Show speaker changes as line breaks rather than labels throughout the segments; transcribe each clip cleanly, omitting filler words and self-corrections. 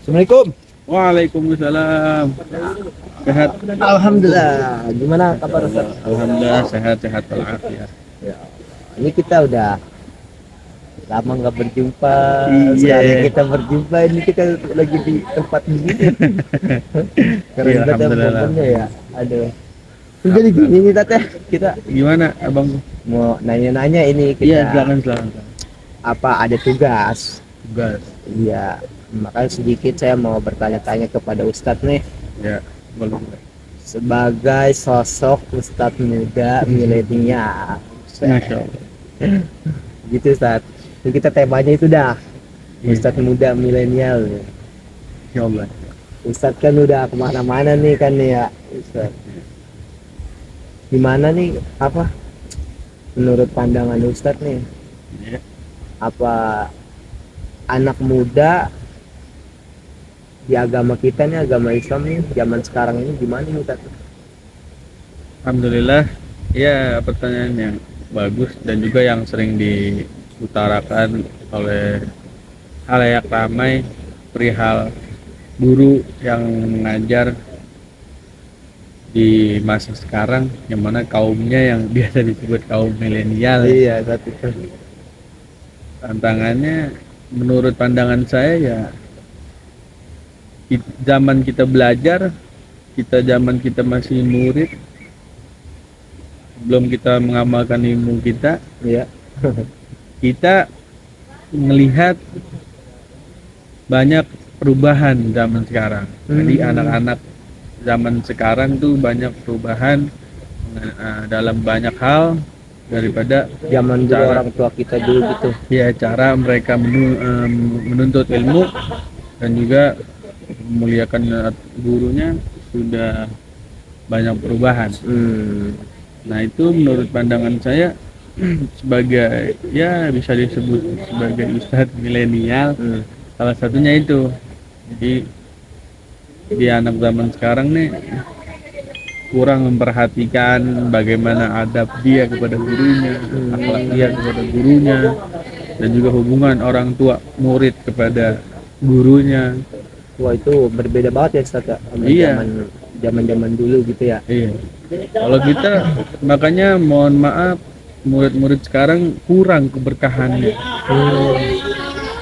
Assalamualaikum.
Waalaikumsalam. Sehat?
Alhamdulillah. Gimana kabar Ustaz?
Alhamdulillah sehat walafiat.
Ya, ini kita udah lama nggak berjumpa.
Iya.
Sekali kita berjumpa ini kita lagi di tempat begini. Keren
Iya,
banget ya
alhamdulillah.
momennya ya. Aduh. Jadi gini nih Tete, kita
Gimana abang?
mau nanya-nanya ini
Iya,
kita
silakan.
apa ada tugas.
Tugas.
Iya, makanya sedikit saya mau bertanya-tanya kepada Ustadz nih
Ya, boleh.
sebagai sosok Ustadz muda milenial.
Masya Allah.
Gitu Ustadz. Jadi kita temanya itu dah
Iya.
Ustadz muda milenial.
Insya Allah.
Ustadz kan udah kemana-mana nih kan ya Ustadz. Gimana nih apa menurut pandangan Ustadz nih,
Ya.
apa anak muda di agama kita nih, agama Islam nih zaman sekarang ini gimana nih Ustadz?
Alhamdulillah. Ya, pertanyaan yang bagus dan juga yang sering diutarakan oleh halayak ramai perihal guru yang mengajar di masa sekarang, yang mana kaumnya yang biasa disebut kaum milenial.
Iya saat itu.
Tantangannya menurut pandangan saya ya, zaman kita belajar, zaman kita masih murid, belum kita mengamalkan ilmu kita,
Iya.
kita melihat banyak perubahan zaman sekarang. Jadi anak-anak zaman sekarang tuh banyak perubahan dalam banyak hal daripada
Zaman dulu orang tua kita dulu gitu.
ya cara mereka menuntut ilmu dan juga memuliakan gurunya sudah banyak perubahan. Nah, itu menurut pandangan saya sebagai ya bisa disebut sebagai ustadz milenial, salah satunya itu. Jadi di anak zaman sekarang nih kurang memperhatikan bagaimana adab dia kepada gurunya, akhlak dia kepada gurunya, dan juga hubungan orang tua murid kepada gurunya.
Wah itu berbeda banget ya Ustadz ya, sama
Iya.
zaman dulu gitu ya.
Iya. Kalau kita makanya mohon maaf, murid-murid sekarang kurang keberkahannya.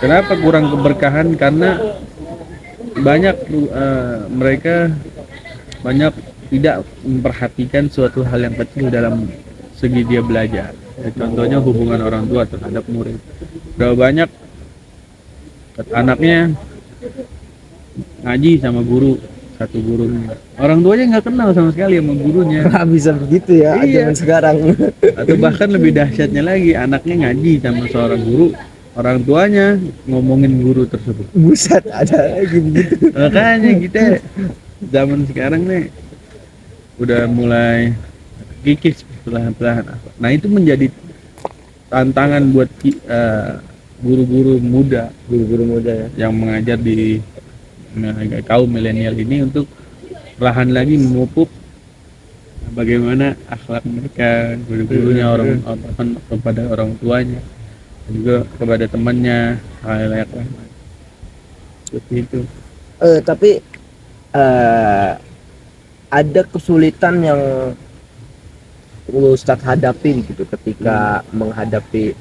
Kenapa kurang keberkahan? Karena banyak mereka banyak tidak memperhatikan suatu hal yang kecil dalam segi dia belajar. Ya, contohnya hubungan orang tua terhadap murid. Berapa banyak anaknya ngaji sama guru, satu gurunya, orang tuanya nggak kenal sama sekali sama gurunya.
Nggak bisa begitu ya.
Iya.
Zaman sekarang.
Atau bahkan lebih dahsyatnya lagi, anaknya ngaji sama seorang guru, orang tuanya ngomongin guru tersebut.
Buset, ada lagi begitu.
Makanya kita zaman sekarang nih udah mulai kikis perlahan-lahan. Nah, itu menjadi tantangan buat guru-guru muda
ya.
yang mengajar di kaum milenial ini untuk perlahan lagi memupuk bagaimana akhlak mereka, guru-gurunya, orang kepada orang tuanya, dan juga kepada temannya, hal-hal seperti itu.
Tapi ada kesulitan yang Ustadz hadapi gitu ketika menghadapi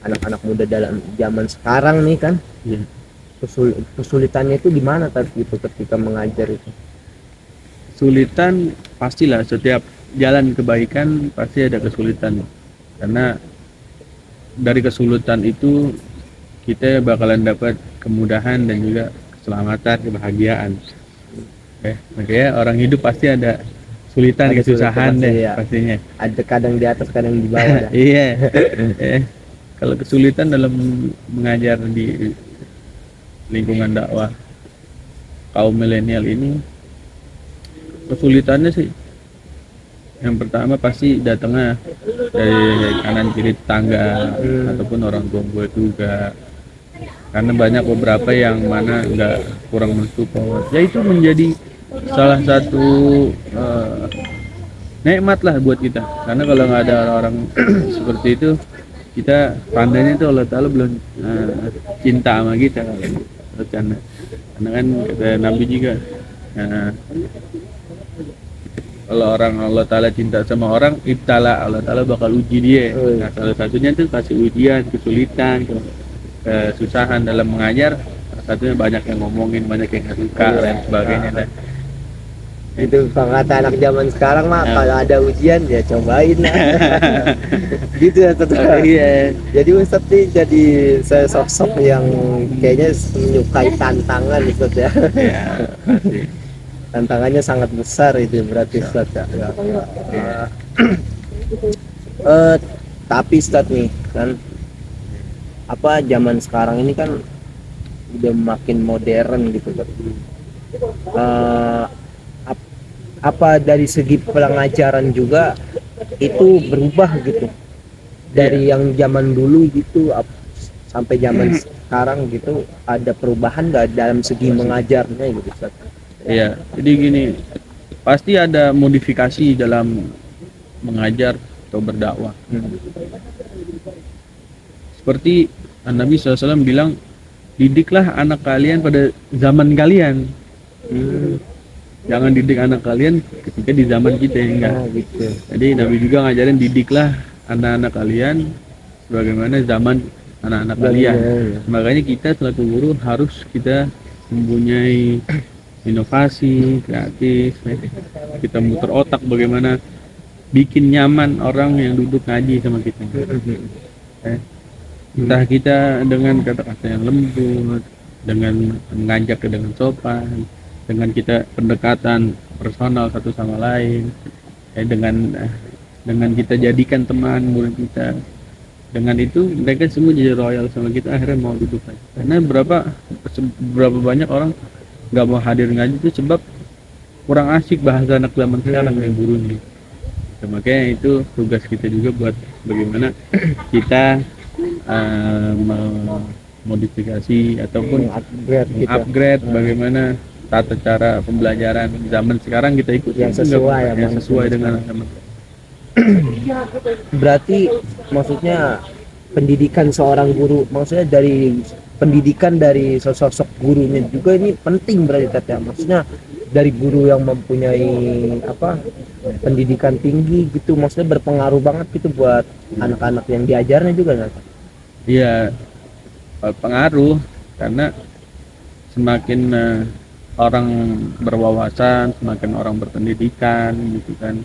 anak-anak muda dalam zaman sekarang nih kan.
Iya.
Kesulitannya itu gimana tadi gitu ketika mengajar itu?
Kesulitan pastilah, setiap jalan kebaikan pasti ada kesulitan, karena dari kesulitan itu kita bakalan dapat kemudahan dan juga keselamatan, kebahagiaan. Makanya orang hidup pasti ada kesulitan, kesusahan deh
ya.
pastinya.
Ada kadang di atas, kadang di bawah.
Iya. Kalau kesulitan dalam mengajar di lingkungan dakwah kaum milenial ini, kesulitannya sih yang pertama pasti datangnya dari kanan kiri tangga ataupun orang tua gue juga, karena banyak beberapa yang mana nggak kurang mensupport. Ya, itu menjadi salah satu nikmat lah buat kita, karena kalau nggak ada orang-orang seperti itu, kita tandanya itu Allah Ta'ala belum cinta sama kita, karena Karena kan kata Nabi juga, nah, kalau orang Allah Ta'ala cinta sama orang, ibtala, Allah Ta'ala bakal uji dia. Nah, salah satunya tuh kasih ujian, kesulitan, kesusahan dalam mengajar. Salah satunya banyak yang ngomongin, banyak yang nggak suka, dan sebagainya. Dan
Itu kata anak zaman sekarang mah kalau ada ujian ya cobain lah. Gitu ya tetap.
iya,
Jadi Ustadz nih jadi sosok yang kayaknya menyukai tantangan Ustadz ya.
ya, pasti.
Tantangannya sangat besar itu berarti Ustadz ya.
Iya.
Tapi Ustadz nih kan apa zaman sekarang ini kan udah makin modern gitu kan. Apa dari segi pengajaran juga itu berubah gitu dari yang zaman dulu gitu sampai zaman sekarang gitu, ada perubahan nggak dalam segi mengajarnya gitu Ustaz?
Iya, jadi gini, pasti ada modifikasi dalam mengajar atau berdakwah. Seperti Nabi SAW bilang, didiklah anak kalian pada zaman kalian. Jangan didik anak kalian ketika di zaman kita, enggak.
Gitu.
Jadi Nabi juga ngajarin didiklah anak-anak kalian sebagaimana zaman anak-anak kalian. Makanya kita selaku guru harus kita mempunyai inovasi, kreatif, kita muter otak bagaimana bikin nyaman orang yang duduk ngaji sama kita. Entah kita dengan kata-kata yang lembut, dengan mengajak dengan sopan, dengan kita pendekatan personal satu sama lain, dengan kita jadikan teman murid kita. Dengan itu mereka semua jadi royal sama kita, akhirnya mau duduk lagi. Karena berapa banyak orang nggak mau hadir ngaji itu sebab kurang asik bahasa anak zaman sekarang yang gurunya. Makanya itu tugas kita juga buat bagaimana kita memodifikasi ataupun upgrade bagaimana tata cara pembelajaran zaman sekarang kita ikut
yang sesuai
yang sesuai dengan zaman.
Berarti maksudnya pendidikan seorang guru, maksudnya dari pendidikan dari sosok gurunya juga ini penting berarti ya. Maksudnya dari guru yang mempunyai apa pendidikan tinggi gitu, maksudnya berpengaruh banget gitu buat anak-anak yang diajarnya juga kan?
Iya, pengaruh karena semakin orang berwawasan, semakin orang berpendidikan gitu kan,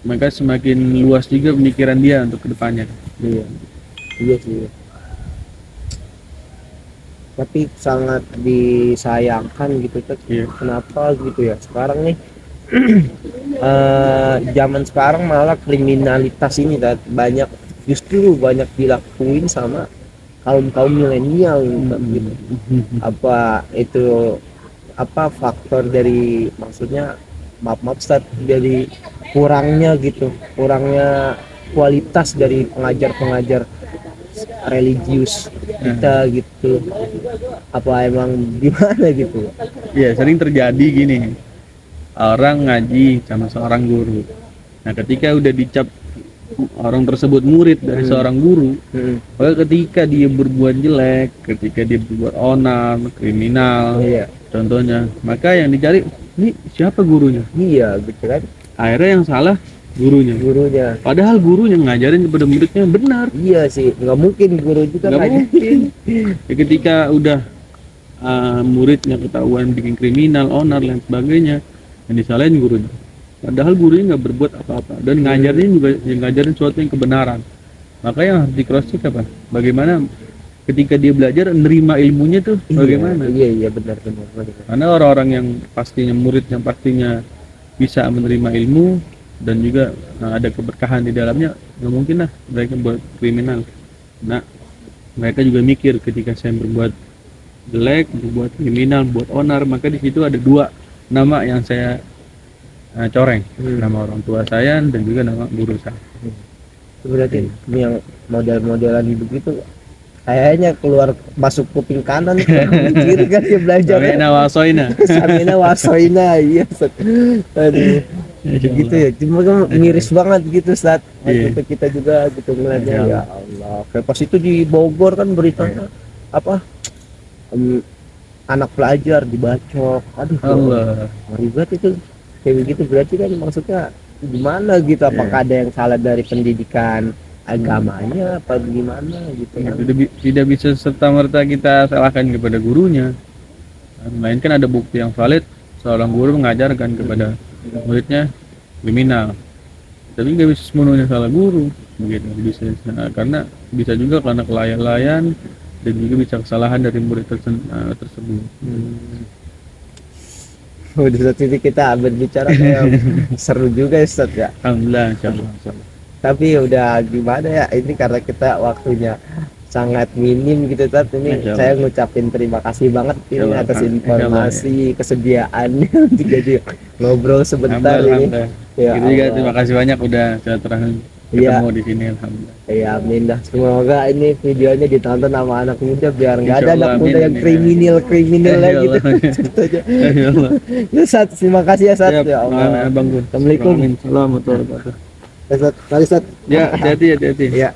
maka semakin luas juga pemikiran dia untuk kedepannya.
Iya sih. Tapi sangat disayangkan gitu kan. Kenapa gitu ya sekarang nih zaman sekarang malah kriminalitas ini justru banyak dilakuin sama kaum milenial gitu. Apa itu faktor dari, maksudnya maaf Ustaz, dari kurangnya kualitas dari pengajar religius kita gitu, apa emang gimana gitu?
Iya, sering terjadi gini, orang ngaji sama seorang guru, nah ketika udah dicap orang tersebut murid dari seorang guru, maka ketika dia berbuat jelek, ketika dia berbuat onar, kriminal, contohnya, maka yang dicari ini siapa gurunya? Iya,
gitu kan.
Akhirnya yang salah gurunya. Padahal guru yang ngajarin kepada muridnya benar.
Iya sih, nggak mungkin guru juga
nggak mungkin. Ya, ketika udah muridnya ketahuan bikin kriminal, onar dan sebagainya, yang disalahin gurunya. Padahal gurunya nggak berbuat apa-apa dan ngajarin juga yang ngajarin sesuatu yang kebenaran. Maka yang harus di cross check apa? Bagaimana ketika dia belajar nerima ilmunya tuh bagaimana?
Iya benar.
Karena orang-orang yang pastinya murid yang pastinya bisa menerima ilmu dan juga ada keberkahan di dalamnya, nggak mungkin lah mereka buat kriminal. Nah, mereka juga mikir ketika saya berbuat jelek, berbuat kriminal, buat onar, maka di situ ada dua nama yang saya coreng, nama orang tua saya dan juga nama guru saya.
Berarti yang model-modelan begitu kayaknya keluar masuk kuping kanan kiri kan dia belajar. Samina wasoina iya. Aduh, gitu ya. Cuma miris banget gitu saat waktu kita juga gitu ngeliatnya. Ya Allah, kayak pas itu di Bogor kan beritanya apa anak pelajar dibacok, aduh
Allah.
ngeri banget itu kayak begitu. Berarti kan maksudnya gimana gitu, apakah ada yang salah dari pendidikan agamanya apa gimana gitu
Ya,
kan.
tidak bisa serta merta kita salahkan kepada gurunya, melainkan ada bukti yang valid seorang guru mengajarkan kepada muridnya kriminal, tapi nggak bisa sepenuhnya salah guru begitu. Bisa karena bisa juga karena kelalaian dan juga bisa kesalahan dari murid tersebut.
Udah saat ini kita berbicara kayak seru juga ya Ustaz ya.
Alhamdulillah, insyaallah, insyaallah.
Tapi udah gimana ya, ini karena kita waktunya sangat minim gitu Ustaz. Ini
Insyaallah.
saya ngucapin terima kasih banget ini
Insyaallah,
atas
insyaallah,
informasi kesediaannya untuk jadi ngobrol sebentar ini.
Alhamdulillah.
Ya
Gitu juga
Allah.
terima kasih banyak udah silaturahmi
Iya.
ketemu di sini, alhamdulillah.
Ya amin dah. Semoga ini videonya ditonton sama anak muda biar nggak ada
Insyaallah,
anak muda
amin,
yang
amin.
kriminal lah gitu.
Insyaallah.
Gitu aja.
Insyaallah.
Ya Sat, terima kasih ya Sat.
Siap,
Ya Allah.
Bang Gun.
Assalamualaikum.
Amin. Assalamualaikum warahmatullahi wabarakatuh.
Ya Sat, mari Sat.
Ya, hati-hati, hati-hati.
Ya.